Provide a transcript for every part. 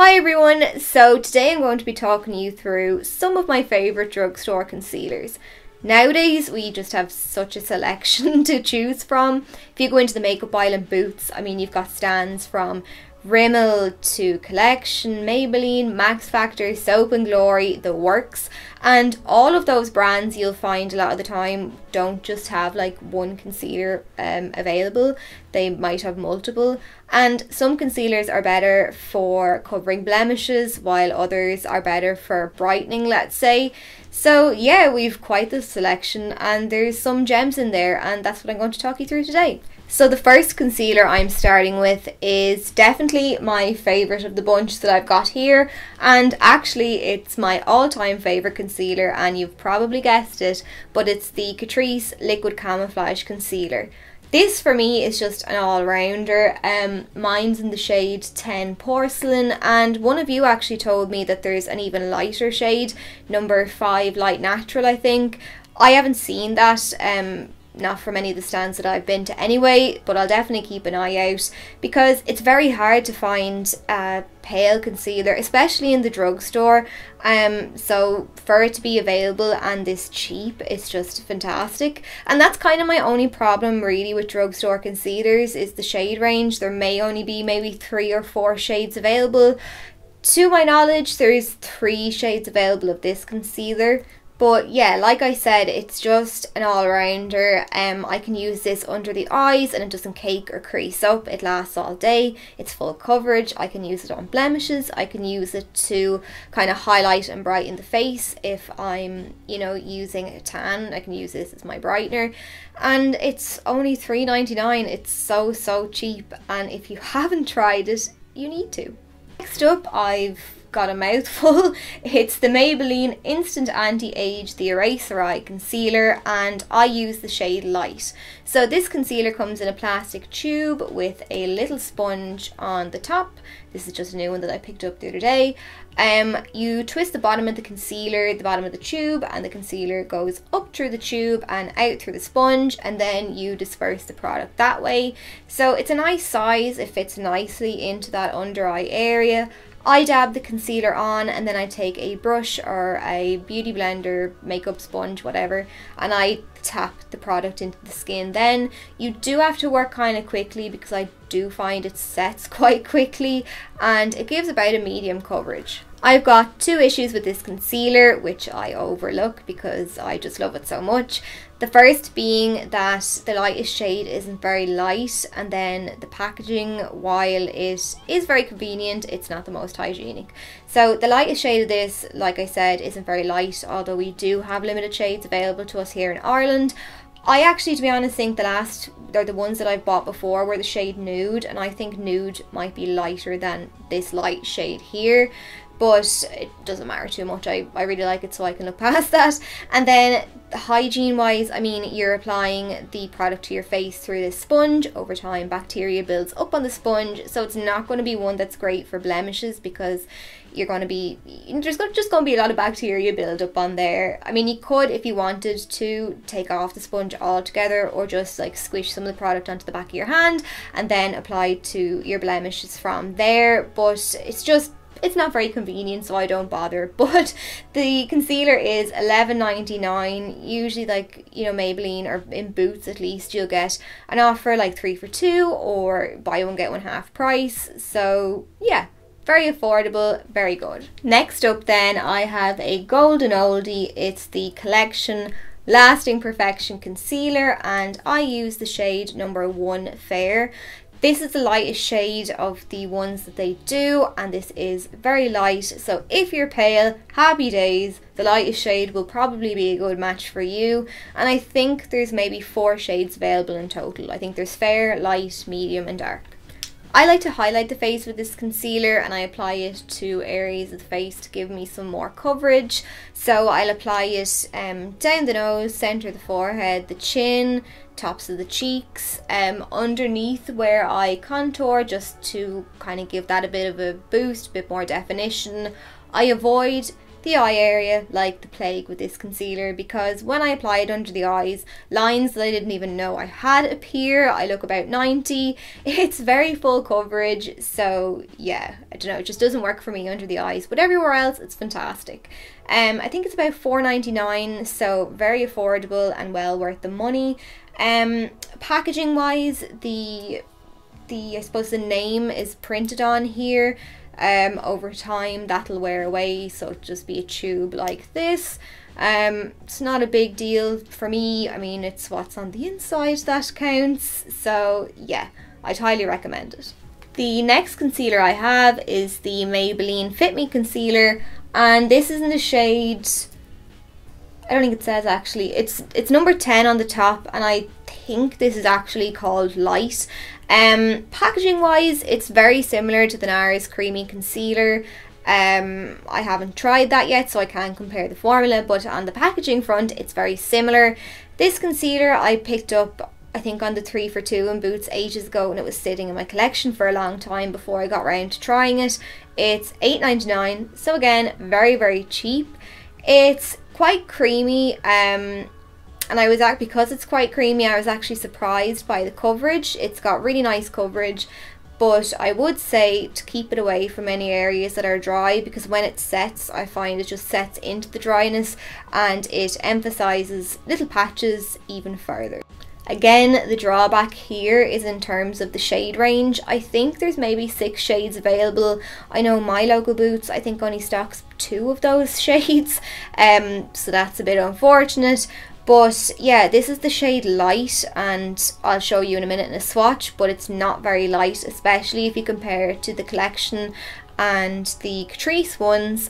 Hi everyone, so today I'm going to be talking you through some of my favourite drugstore concealers. Nowadays we just have such a selection to choose from. If you go into the makeup aisle and Boots, I mean you've got stands from Rimmel to Collection, Maybelline, Max Factor, Soap and Glory, the works, and all of those brands you'll find a lot of the time don't just have like one concealer available. They might have multiple, and some concealers are better for covering blemishes while others are better for brightening, let's say. So yeah, we've quite the selection and there's some gems in there, and that's what I'm going to talk you through today. So the first concealer I'm starting with is definitely my favourite of the bunch that I've got here, and actually it's my all-time favourite concealer, and you've probably guessed it, but it's the Catrice Liquid Camouflage Concealer. This for me is just an all-rounder. Mine's in the shade 10 Porcelain, and one of you actually told me that there's an even lighter shade, number 5 Light Natural I think. I haven't seen that, not from any of the stands that I've been to anyway, but I'll definitely keep an eye out because it's very hard to find a pale concealer, especially in the drugstore. So for it to be available and this cheap, it's just fantastic. And that's kind of my only problem really with drugstore concealers, is the shade range. There may only be maybe 3 or 4 shades available. To my knowledge, there's 3 shades available of this concealer. But yeah, like I said, it's just an all-rounder. I can use this under the eyes and it doesn't cake or crease up. It lasts all day. It's full coverage. I can use it on blemishes. I can use it to kind of highlight and brighten the face if I'm, using a tan. I can use this as my brightener. And it's only $3.99. It's so cheap. And if you haven't tried it, you need to. Next up, I've got a mouthful. It's the Maybelline Instant Anti-Age The Eraser Eye Concealer, and I use the shade Light. So this concealer comes in a plastic tube with a little sponge on the top. This is just a new one that I picked up the other day. You twist the bottom of the concealer, the bottom of the tube, and the concealer goes up through the tube and out through the sponge, and then you disperse the product that way. So it's a nice size, it fits nicely into that under eye area. I dab the concealer on, and then I take a brush or a beauty blender, makeup sponge, whatever, and I tap the product into the skin. Then you do have to work kind of quickly because I do find it sets quite quickly, and it gives about a medium coverage. I've got 2 issues with this concealer which I overlook because I just love it so much. The first being that the lightest shade isn't very light, and then the packaging, while it is very convenient, it's not the most hygienic. So the lightest shade of this, like I said, isn't very light, although we do have limited shades available to us here in Ireland. I actually, to be honest, think the ones that I've bought before were the shade Nude, and I think Nude might be lighter than this light shade here. But it doesn't matter too much. I really like it, so I can look past that. And then hygiene wise, I mean, you're applying the product to your face through this sponge. Over time bacteria builds up on the sponge, so it's not going to be one that's great for blemishes because there's just going to be a lot of bacteria build up on there. I mean, you could, if you wanted to, take off the sponge altogether, or just like squish some of the product onto the back of your hand and then apply it to your blemishes from there. But it's not very convenient, so I don't bother. But the concealer is $11.99. Usually, like, Maybelline, or in Boots at least, you'll get an offer like 3 for 2 or buy one get one half price. So yeah, very affordable, very good. Next up then, I have a golden oldie. It's the Collection Lasting Perfection Concealer, and I use the shade number 1 Fair. This is the lightest shade of the ones that they do, and this is very light, so if you're pale, happy days. The lightest shade will probably be a good match for you, and I think there's maybe 4 shades available in total. I think there's fair, light, medium and dark. I like to highlight the face with this concealer, and I apply it to areas of the face to give me some more coverage. So I'll apply it down the nose, centre of the forehead, the chin, tops of the cheeks, underneath where I contour, just to kind of give that a bit of a boost, a bit more definition. I avoid the eye area like the plague with this concealer, because when I apply it under the eyes, lines that I didn't even know I had appear. I look about 90. It's very full coverage, so yeah, I don't know, it just doesn't work for me under the eyes, but everywhere else it's fantastic. I think it's about $4.99, so very affordable and well worth the money. Packaging wise, I suppose the name is printed on here. Over time that'll wear away, so it'll just be a tube like this. It's not a big deal for me. I mean, it's what's on the inside that counts, so yeah, I'd highly recommend it. The next concealer I have is the Maybelline Fit Me Concealer, and this is in the shade, I don't think it says actually, it's number 10 on the top, and I think this is actually called Light. Packaging wise, it's very similar to the NARS Creamy Concealer. I haven't tried that yet, so I can't compare the formula, but on the packaging front it's very similar. This concealer I picked up, I think, on the 3 for 2 in Boots ages ago, and it was sitting in my collection for a long time before I got around to trying it. It's $8.99, so again, very, very cheap. It's quite creamy, and because it's quite creamy, I was actually surprised by the coverage. It's got really nice coverage, but I would say to keep it away from any areas that are dry, because when it sets, I find it just sets into the dryness and it emphasizes little patches even further. Again, the drawback here is in terms of the shade range. I think there's maybe 6 shades available. I know my local Boots, I think, only stocks 2 of those shades, so that's a bit unfortunate. But yeah, this is the shade Light, and I'll show you in a minute in a swatch, but it's not very light, especially if you compare it to the collection and the Catrice ones.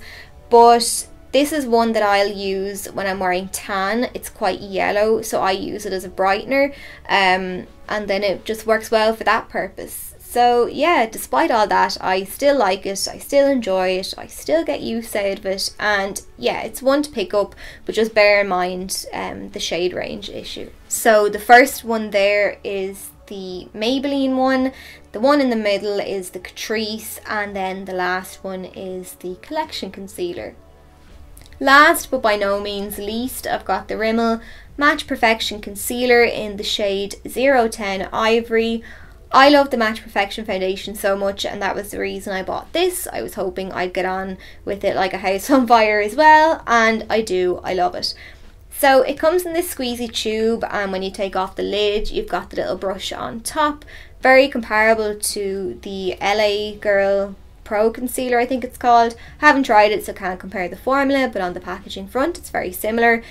But this is one that I'll use when I'm wearing tan. It's quite yellow, so I use it as a brightener, and then it just works well for that purpose. So yeah, despite all that, I still like it, I still enjoy it, I still get use out of it, and yeah, it's one to pick up, but just bear in mind the shade range issue. So the first one there is the Maybelline one, the one in the middle is the Catrice, and then the last one is the Collection Concealer. Last but by no means least, I've got the Rimmel Match Perfection Concealer in the shade 010 Ivory. I love the Match Perfection foundation so much, and that was the reason I bought this. I was hoping I'd get on with it like a house on fire as well, and I do. I love it. So it comes in this squeezy tube, and when you take off the lid, you've got the little brush on top. Very comparable to the LA Girl Pro Concealer, I think it's called. Haven't tried it, so can't compare the formula, but on the packaging front it's very similar.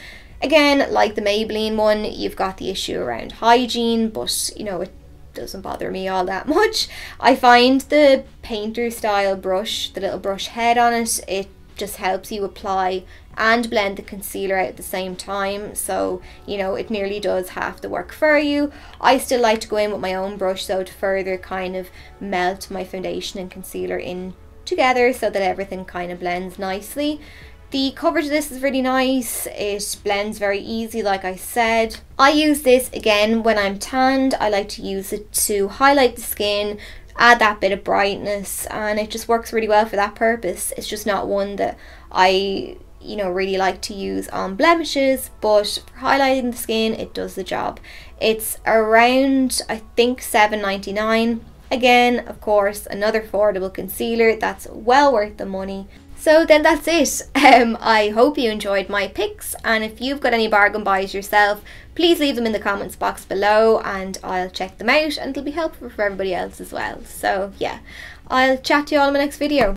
Again, like the Maybelline one, you've got the issue around hygiene, but you know, it doesn't bother me all that much. I find the painter style brush, the little brush head on it, it just helps you apply and blend the concealer out at the same time, so you know, it nearly does half the work for you. I still like to go in with my own brush though to further kind of melt my foundation and concealer in together so that everything kind of blends nicely. The coverage of this is really nice, it blends very easy like I said. I use this again when I'm tanned. I like to use it to highlight the skin, add that bit of brightness, and it just works really well for that purpose. It's just not one that I, you know, really like to use on blemishes, but for highlighting the skin it does the job. It's around, I think, $7.99. Again, of course, another affordable concealer that's well worth the money. So then that's it. I hope you enjoyed my picks, and if you've got any bargain buys yourself, please leave them in the comments box below and I'll check them out, and it'll be helpful for everybody else as well. So yeah, I'll chat to you all in my next video.